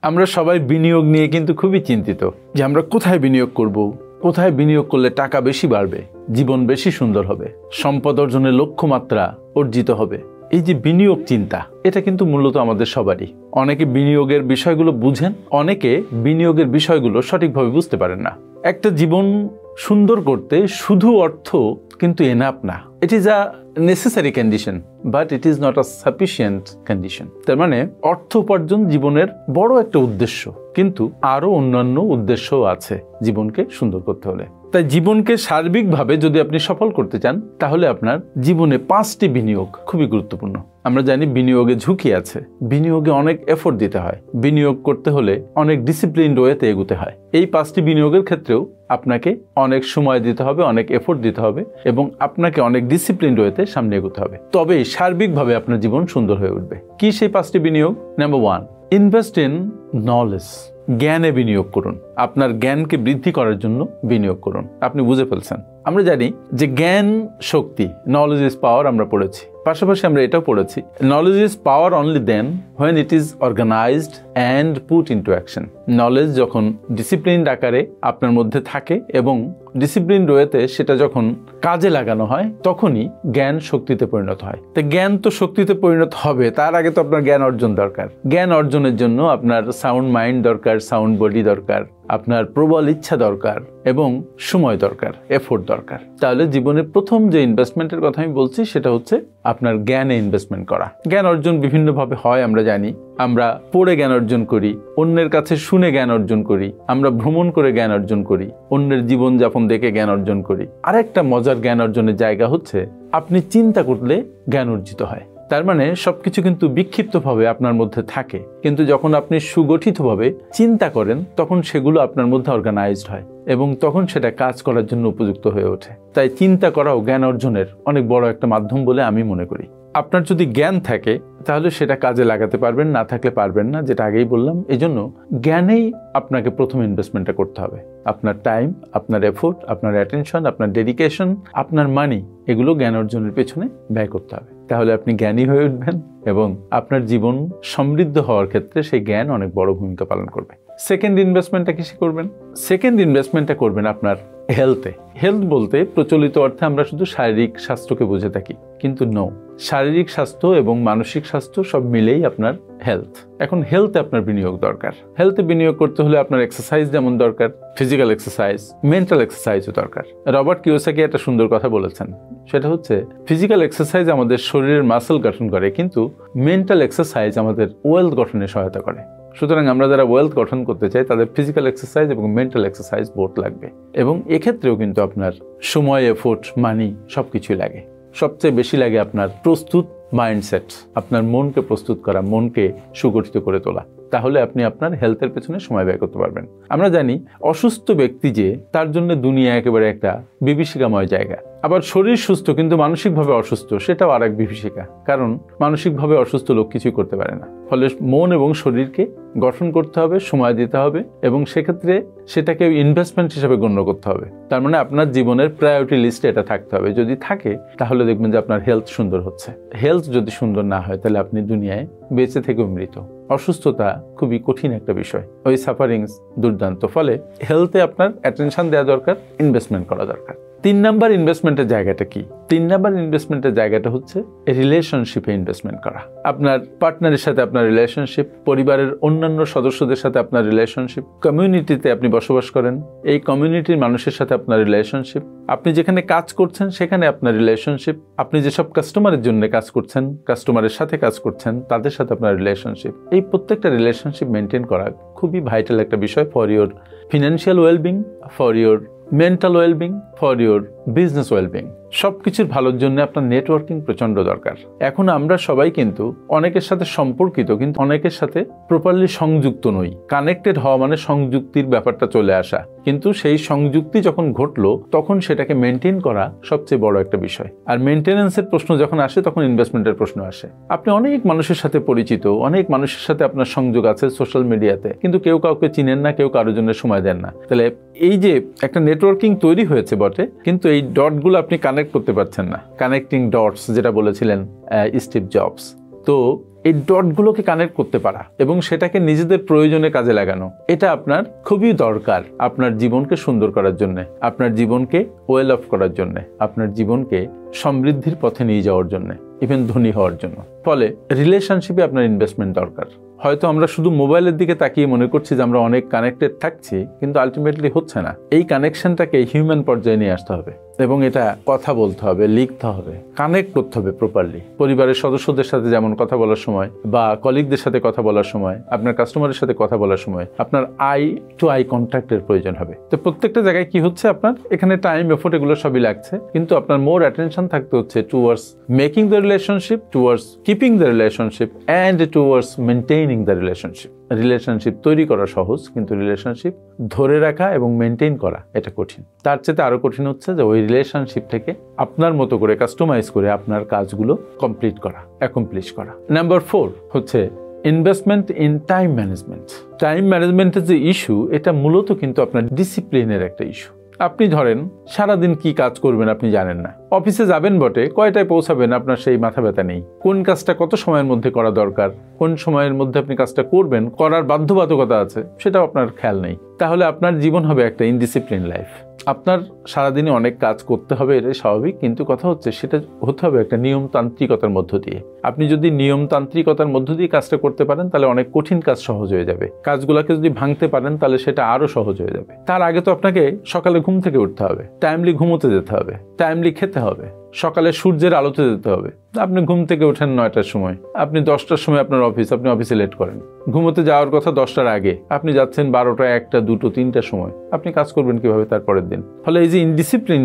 আমরা সবাই বিনিয়োগ নিয়ে কিন্তু খুবই চিন্তিত যে আমরা কোথায় বিনিয়োগ করব, কোথায় বিনিয়োগ করলে টাকা বেশি বাড়বে, জীবন বেশি সুন্দর হবে, সম্পদ অর্জনের লক্ষ্যমাত্রা অর্জিত হবে। এই যে বিনিয়োগ চিন্তা, এটা কিন্তু মূলত আমাদের সবারই। অনেকে বিনিয়োগের বিষয়গুলো বুঝেন, অনেকে বিনিয়োগের বিষয়গুলো সঠিকভাবে বুঝতে পারেন না। একটা জীবন সুন্দর করতে শুধু অর্থ কিন্তু এনাফ না। It is a necessary condition, but it is not a sufficient condition. তার মানে অর্থ উপার্জন জীবনের বড় একটা উদ্দেশ্য, কিন্তু আরো অন্যান্য উদ্দেশ্যও আছে জীবনকে সুন্দর করতে হলে। তাই জীবনকে সার্বিকভাবে যদি আপনি সফল করতে চান, তাহলে আপনার জীবনে 5টি বিনিয়োগ খুবই গুরুত্বপূর্ণ। আমরা জানি বিনিয়োগে ঝুঁকি আছে, বিনিয়োগে অনেক এফোর্ট দিতে হয়, বিনিয়োগ করতে হলে অনেক ডিসিপ্লিনড ওয়েতে এগোতে হয়। এই 5টি বিনিয়োগের ক্ষেত্রেও আপনাকে অনেক সময় দিতে হবে, অনেক এফোর্ট দিতে হবে এবং আপনাকে অনেক ডিসিপ্লিনড ওয়েতে সামনে এগোতে হবে। তবেই সার্বিকভাবে আপনার জীবন সুন্দর হয়ে উঠবে। কি সেই 5টি বিনিয়োগ? Number 1, invest in knowledge. জ্ঞানে বিনিয়োগ করুন। আপনার জ্ঞানকে বৃদ্ধি করার জন্য বিনিয়োগ করুন। আপনি বুঝে ফেলছেন, আমরা জানি যে জ্ঞান শক্তি, নলেজ ইজ পাওয়ার, আমরা পড়েছি। পাশাপাশি আমরা এটাও পড়েছি, knowledge is power only then when it is organised and put into action. Knowledge যখন ডিসিপ্লিনড আকারে আপনার মধ্যে থাকে এবং ডিসিপ্লিনড ওয়েতে সেটা যখন কাজে লাগানো হয়, তখনই জ্ঞান শক্তিতে পরিণত হয়। তো জ্ঞান তো শক্তিতে পরিণত হবে, তার আগে তো আপনার জ্ঞান অর্জন দরকার। জ্ঞান অর্জনের জন্য আপনার সাউন্ড মাইন্ড দরকার, সাউন্ড বডি দরকার, আপনার প্রবল ইচ্ছা দরকার এবং সময় দরকার, এফোর্ট দরকার। তাহলে জীবনের প্রথম যে ইনভেস্টমেন্টের কথা আমি বলছি, সেটা হচ্ছে আপনার জ্ঞানে ইনভেস্টমেন্ট করা। জ্ঞান অর্জন বিভিন্নভাবে হয়, আমরা জানি। আমরা পড়ে জ্ঞান অর্জন করি, অন্যের কাছে শুনে জ্ঞান অর্জন করি, আমরা ভ্রমণ করে জ্ঞান অর্জন করি, অন্যের জীবনযাপন দেখে জ্ঞান অর্জন করি। আরেকটা মজার জ্ঞান অর্জনের জায়গা হচ্ছে আপনি চিন্তা করলে জ্ঞান অর্জিত হয়। তার মানে সবকিছু কিন্তু বিক্ষিপ্তভাবে আপনার মধ্যে থাকে, কিন্তু যখন আপনি সুগঠিতভাবে চিন্তা করেন, তখন সেগুলো আপনার মধ্যে অর্গানাইজড হয় এবং তখন সেটা কাজ করার জন্য উপযুক্ত হয়ে ওঠে। তাই চিন্তা করাও জ্ঞান অর্জনের অনেক বড় একটা মাধ্যম বলে আমি মনে করি। আপনার যদি জ্ঞান থাকে, তাহলে সেটা কাজে লাগাতে পারবেন, না থাকলে পারবেন না, যেটা আগেই বললাম। এই জন্য জ্ঞানেই আপনাকে প্রথম ইনভেস্টমেন্টটা করতে হবে। আপনার টাইম, আপনার এফোর্ট, আপনার অ্যাটেনশন, আপনার ডেডিকেশন, আপনার মানি, এগুলো জ্ঞান অর্জনের পেছনে ব্যয় করতে হবে। তাহলে আপনি জ্ঞানী হয়ে উঠবেন এবং আপনার জীবন সমৃদ্ধ হওয়ার ক্ষেত্রে সেই জ্ঞান অনেক বড় ভূমিকা পালন করবে। সেকেন্ড ইনভেস্টমেন্টটা কিসে করবেন? সেকেন্ড ইনভেস্টমেন্টটা করবেন আপনার হেলথে। হেলথ বলতে প্রচলিত অর্থে আমরা শুধু শারীরিক স্বাস্থ্যকে বুঝে থাকি, কিন্তু নো, শারীরিক স্বাস্থ্য এবং মানসিক স্বাস্থ্য সব মিলেই আপনার হেলথ। এখন হেলথে আপনার বিনিয়োগ দরকার। হেলথে বিনিয়োগ করতে হলে আপনার এক্সারসাইজ যেমন দরকার, ফিজিক্যাল এক্সারসাইজ, মেন্টাল এক্সারসাইজও দরকার। রবার্ট কিওসাকি একটা সুন্দর কথা বলেছেন, সেটা হচ্ছে ফিজিক্যাল এক্সারসাইজ আমাদের শরীরের মাসল গঠন করে, কিন্তু মেন্টাল এক্সারসাইজ আমাদের ওয়েলথ গঠনে সহায়তা করে। সুতরাং আমরা যারা ওয়েলথ গঠন করতে চাই, তাদের ফিজিক্যাল এক্সারসাইজ এবং মেন্টাল এক্সারসাইজ বোথ লাগবে। এবং এক্ষেত্রেও কিন্তু আপনার সময়, এফোর্ট, মানি সবকিছুই লাগে। সবচেয়ে বেশি লাগে আপনার প্রস্তুত মাইন্ডসেট, আপনার মনকে প্রস্তুত করা, মনকে সুগঠিত করে তোলা। তাহলে আপনি আপনার হেলথের পেছনে সময় ব্যয় করতে পারবেন। আমরা জানি অসুস্থ ব্যক্তি যে, তার জন্য দুনিয়া একেবারে একটা বিভীষিকাময় জায়গা। আবার শরীর সুস্থ কিন্তু মানসিকভাবে অসুস্থ, সেটাও আর এক বিভীষিকা। কারণ মানসিকভাবে অসুস্থ লোক কিছুই করতে পারে না। ফলে মন এবং শরীরকে গঠন করতে হবে, সময় দিতে হবে এবং সেক্ষেত্রে সেটাকে ইনভেস্টমেন্ট হিসেবে গণ্য করতে হবে। তার মানে আপনার জীবনের প্রায়োরিটি লিস্টে এটা থাকতে হবে। যদি থাকে, তাহলে দেখবেন যে আপনার হেলথ সুন্দর হচ্ছে। হেলথ যদি সুন্দর না হয়, তাহলে আপনি দুনিয়ায় বেঁচে থেকেও মৃত। অসুস্থতা খুবই কঠিন একটা বিষয়, ওই সাফারিংস দুর্দান্ত। ফলে হেলথে আপনার অ্যাটেনশন দেওয়া দরকার, ইনভেস্টমেন্ট করা দরকার। 3 নাম্বার ইনভেস্টমেন্টের জায়গাটা কি? 3 নাম্বার ইনভেস্টমেন্টের জায়গাটা হচ্ছে রিলেশনশিপে ইনভেস্টমেন্ট করা। আপনার পার্টনারের সাথে আপনার রিলেশনশিপ, পরিবারের অন্যান্য সদস্যদের সাথে আপনার রিলেশনশিপ, কমিউনিটিতে আপনি বসবাস করেন, এই কমিউনিটির মানুষের সাথে আপনার রিলেশনশিপ, আপনি যেখানে কাজ করছেন সেখানে আপনার রিলেশনশিপ, আপনি যেসব কাস্টমারের জন্য কাজ করছেন, কাস্টমারের সাথে কাজ করছেন, তাদের সাথে আপনার রিলেশনশিপ। এই প্রত্যেকটা রিলেশনশিপ মেনটেন করা খুবই ভাইটাল একটা বিষয় for your financial wellbeing, for your mental wellbeing, for your business wellbeing. সবকিছুর ভালোর জন্য আপনার নেটওয়ার্কিং প্রচন্ড দরকার। এখন আমরা সবাই কিন্তু অনেকের সাথে সম্পর্কিত, কিন্তু অনেকের সাথে প্রপারলি সংযুক্ত নই। কানেক্টেড হওয়া মানে সংযুক্তির ব্যাপারটা চলে আসা, কিন্তু সেই সংযুক্তি যখন ঘটলো, তখন সেটাকে মেনটেন করা সবচেয়ে বড় একটা বিষয়। আর মেনটেন্যান্সের প্রশ্ন যখন আসে, তখন ইনভেস্টমেন্টের প্রশ্ন আসে। আপনি অনেক মানুষের সাথে পরিচিত, অনেক মানুষের সাথে আপনার সংযোগ আছে সোশ্যাল মিডিয়াতে, কিন্তু কেউ কাউকে চিনেন না, কেউ কারোর জন্য সময় দেন না। তাহলে এই যে একটা নেটওয়ার্কিং তৈরি হয়েছে বটে, কিন্তু এই ডটগুলো আপনি কানেক্ট করতে পারছেন না। কানেক্টিং ডটস যেটা বলেছিলেন স্টিভ জবস। তো এই ডটগুলোকে কানেক্ট করতে পারা এবং সেটাকে নিজেদের প্রয়োজনে কাজে লাগানো, এটা আপনার খুবই দরকার আপনার জীবনকে সুন্দর করার জন্য, আপনার জীবনকে ওয়েল অফ করার জন্য, আপনার জীবনকে সমৃদ্ধির পথে নিয়ে যাওয়ার জন্য, ইভেন ধনী হওয়ার জন্য। ফলে রিলেশনশিপে আপনার ইনভেস্টমেন্ট দরকার। হয়তো আমরা শুধু মোবাইলের দিকে তাকিয়ে মনে করছি যে আমরা অনেক কানেক্টেড থাকছি, কিন্তু আলটিমেটলি হচ্ছে না। এই কানেকশনটাকে হিউম্যান পর্যায়ে নিয়ে আসতে হবে এবং এটা কথা বলতে হবে, লিখতে হবে, কানেক্ট করতে হবে প্রপারলি। পরিবারের সদস্যদের সাথে যেমন কথা বলার সময় বা কলিগদের সাথে কথা বলার সময়, আপনার কাস্টমারের সাথে কথা বলার সময় আপনার আই টু আই কন্ট্যাক্টের প্রয়োজন হবে। তো প্রত্যেকটা জায়গায় কি হচ্ছে, আপনার এখানে টাইম, এফোর্ট এগুলো সবই লাগছে, কিন্তু আপনার মোর অ্যাটেনশন থাকতে হচ্ছে towards making the relationship, towards keeping the relationship and towards maintaining the relationship. Relationship তৈরি করা সহজ, কিন্তু রিলেশনশিপ ধরে রাখা এবং মেনটেন করা এটা কঠিন। তার চেয়ে আরো কঠিন হচ্ছে যে ওই রিলেশনশিপ থেকে আপনার মতো করে কাস্টমাইজ করে আপনার কাজগুলো কমপ্লিট করা, অ্যাকমপ্লিশ করা। নাম্বার 4 হচ্ছে investment in time management. Time ম্যানেজমেন্টের যে ইস্যু, এটা মূলত কিন্তু আপনার ডিসিপ্লিনের একটা ইস্যু। আপনি ধরেন সারাদিন কি কাজ করবেন আপনি জানেন না, অফিসে যাবেন বটে, কয়টায় পৌঁছাবেন আপনার সেই মাথা ব্যথা নেই, কোন কাজটা কত সময়ের মধ্যে করা দরকার, কোন সময়ের মধ্যে আপনি কাজটা করবেন, করার বাধ্যবাধকতা আছে, সেটাও আপনার খেয়াল নেই। তাহলে আপনার জীবন হবে একটা ইনডিসিপ্লিন লাইফ। আপনার সারাদিনে অনেক কাজ করতে হবে, এটাই স্বাভাবিক, কিন্তু কথা হচ্ছে সেটা হতে হবে একটা নিয়মতান্ত্রিকতার মধ্য দিয়ে। আপনি যদি নিয়মতান্ত্রিকতার মধ্য দিয়ে কাজটা করতে পারেন তাহলে অনেক কঠিন কাজ সহজ হয়ে যাবে। কাজগুলোকে যদি ভাঙতে পারেন তাহলে সেটা আরো সহজ হয়ে যাবে। তার আগে তো আপনাকে সকালে ঘুম থেকে উঠতে হবে, টাইমলি ঘুমোতে যেতে হবে, টাইমলি খেতে হবে, সকালে সূর্যের আলোতে যেতে হবে। আপনি ঘুম থেকে ওঠেন 9টার সময়, আপনি 10টার সময় আপনার অফিস, আপনি অফিসে লেট করেন। ঘুমোতে যাওয়ার কথা 10টার আগে, আপনি যাচ্ছেন 12টা, 1টা, 2টো, 3টার সময়। আপনি কাজ করবেন কিভাবে তারপরের দিন? ফলে এই যে ইনডিসিপ্লিন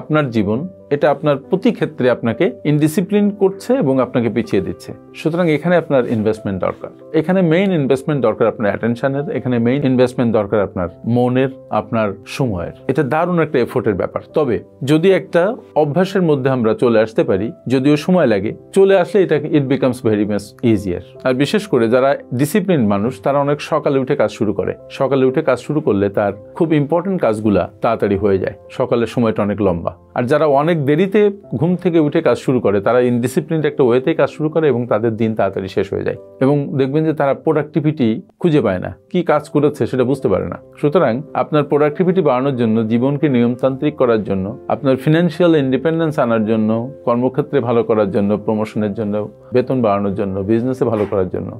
আপনার জীবন, এটা আপনার প্রতি ক্ষেত্রে আপনাকে ইনডিসিপ্লিন করছে এবং আপনাকে পিছিয়ে দিচ্ছে। সুতরাং এখানে আপনার ইনভেস্টমেন্ট দরকার। এখানে মেইন ইনভেস্টমেন্ট দরকার আপনার অ্যাটেনশনের, এখানে মেইন ইনভেস্টমেন্ট দরকার আপনার মনের, আপনার সময়ের। এটা দারুণ একটা এফোর্টের ব্যাপার। তবে যদি একটা অভ্যাসের মধ্যে আমরা চলে আসতে পারি, যদিও সময় লাগে, চলে আসলে এটা it becomes very much easier. আর বিশেষ করে যারা ডিসিপ্লিন মানুষ, তারা অনেক সকালে উঠে কাজ শুরু করে। সকালে উঠে কাজ শুরু করলে তার খুব ইম্পর্টেন্ট কাজগুলা তাড়াতাড়ি হয়ে যায়, সকালের সময়টা অনেক লম্বা। আর যারা অনেক দেরিতে ঘুম থেকে উঠে কাজ শুরু করে, তারা ইনডিসিপ্লিনড একটা ওয়েতে কাজ শুরু করে এবং তাদের দিন তাড়াতাড়ি শেষ হয়ে যায় এবং দেখবেন যে তারা প্রোডাক্টিভিটি খুঁজে পায় না, কি কাজ করেছে সেটা বুঝতে পারে না। সুতরাং আপনার প্রোডাক্টিভিটি বাড়ানোর জন্য, জীবনকে নিয়মতান্ত্রিক করার জন্য, আপনার ফিনান্সিয়াল ইন্ডিপেন্ডেন্স আনার জন্য, কর্মক্ষেত্রে ভালো করার জন্য, প্রমোশনের জন্য, বেতন বাড়ানোর জন্য, বিজনেসে ভালো করার জন্য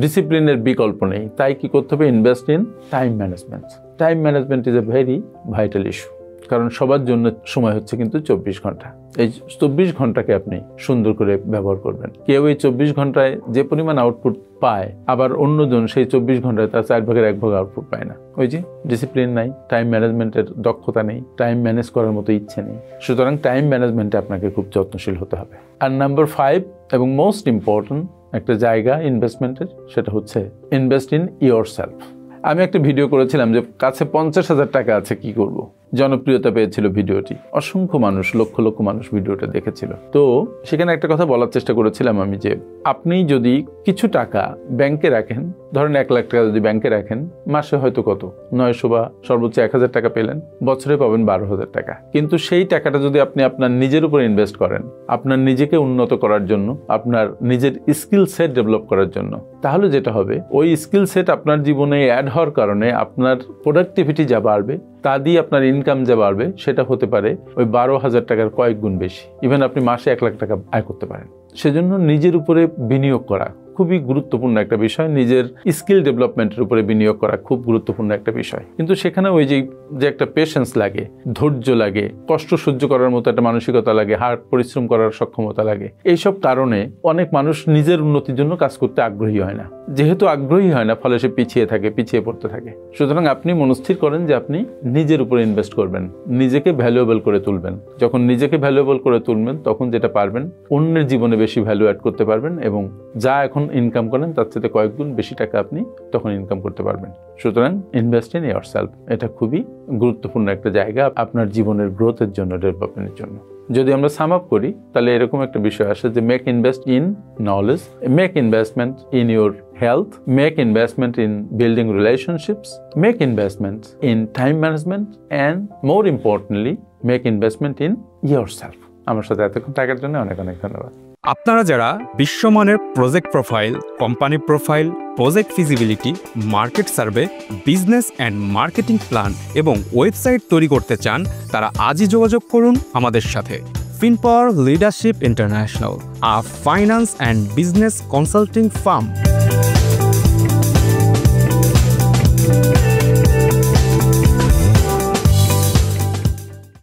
ডিসিপ্লিনের বিকল্প নেই। তাই কি করতে হবে? Invest in time management. Time management is a very vital issue, কারণ সবার জন্য সময় হচ্ছে কিন্তু 24 ঘন্টা। এই 24 ঘন্টাকে আপনি সুন্দর করে ব্যবহার করবেন। কেউ এই 24 ঘন্টায় যে পরিমাণ আউটপুট পায়, আবার অন্যজন সেই 24 ঘন্টায় তার 4 ভাগের 1 ভাগ আউটপুট পায় না। ওই যে ডিসিপ্লিন নাই, টাইম ম্যানেজমেন্টের দক্ষতা নেই, টাইম ম্যানেজ করার মতো ইচ্ছে নেই। সুতরাং টাইম ম্যানেজমেন্টে আপনাকে খুব যত্নশীল হতে হবে। আর নাম্বার 5 এবং মোস্ট ইম্পর্টেন্ট একটা জায়গা ইনভেস্টমেন্টের, সেটা হচ্ছে ইনভেস্ট ইন ইয়োর সেলফ। আমি একটা ভিডিও করেছিলাম যে কাছে 50,000 টাকা আছে, কি করব। জনপ্রিয়তা পেয়েছিল ভিডিওটি, অসংখ্য মানুষ, লক্ষ লক্ষ মানুষ ভিডিওটা দেখেছিল। তো সেখানে একটা কথা বলার চেষ্টা করেছিলাম আমি, যে আপনি যদি কিছু টাকা ব্যাংকে রাখেন, ধরেন 1 লাখ টাকা যদি ব্যাংকে রাখেন, মাসে হয়তো কত 900 বা সর্বোচ্চ 1000 টাকা পেলেন, বছরে পাবেন 12,000 টাকা। কিন্তু সেই টাকাটা যদি আপনি আপনার নিজের উপর ইনভেস্ট করেন, আপনার নিজেকে উন্নত করার জন্য, আপনার নিজের স্কিল সেট ডেভেলপ করার জন্য, তাহলে যেটা হবে, ওই স্কিল সেট আপনার জীবনে অ্যাড হওয়ার কারণে আপনার প্রোডাক্টিভিটি যা বাড়বে, তা দিয়ে আপনার ইনকাম যা বাড়বে, সেটা হতে পারে ওই 12,000 টাকার কয়েক গুণ বেশি। ইভেন আপনি মাসে 1 লাখ টাকা আয় করতে পারেন। সেজন্য নিজের উপরে বিনিয়োগ করা খুবই গুরুত্বপূর্ণ একটা বিষয়। নিজের স্কিল ডেভেলপমেন্টের উপরে বিনিয়োগ করা খুব গুরুত্বপূর্ণ একটা বিষয়। কিন্তু সেখানে ওই যে একটা পেশেন্স লাগে, ধৈর্য লাগে, কষ্ট সহ্য করার মতো একটা মানসিকতা লাগে, হার্ড পরিশ্রম করার সক্ষমতা লাগে। এইসব কারণে অনেক মানুষ নিজের উন্নতির জন্য কাজ করতে আগ্রহী হয় না। যেহেতু আগ্রহী হয় না, ফলে সে পিছিয়ে থাকে, পিছিয়ে পড়তে থাকে। সুতরাং আপনি মনস্থির করেন যে আপনি নিজের উপরে ইনভেস্ট করবেন, নিজেকে ভ্যালুয়েবল করে তুলবেন। যখন নিজেকে ভ্যালুয়েবল করে তুলবেন, তখন যেটা পারবেন, অন্যের জীবনে বেশি ভ্যালু অ্যাড করতে পারবেন এবং যা এখন ইনকাম করেন তার থেকে কয়েক গুণ বেশি টাকা আপনি তখন ইনকাম করতে পারবেন। সুতরাং ইনভেস্ট ইন ইয়ারসেলফ, এটা খুবই গুরুত্বপূর্ণ একটা জায়গা আপনার জীবনের গ্রোথের জন্য, ডেভেলপমেন্টের জন্য। যদি আমরা সাম আপ করি, তাহলে এরকম একটা বিষয় আসে যে make invest in knowledge, make investment in your health, make investment in building relationships, make investment in time management, and more importantly, make investment in yourself. আমার সাথে এতক্ষণ থাকার জন্য অনেক অনেক ধন্যবাদ। আপনারা যারা বিশ্বমানের project profile, company profile, project feasibility, market survey, business and marketing plan এবং ওয়েবসাইট তৈরি করতে চান, তারা আজই যোগাযোগ করুন আমাদের সাথে। Finpower leadership international, a finance and business consulting farm.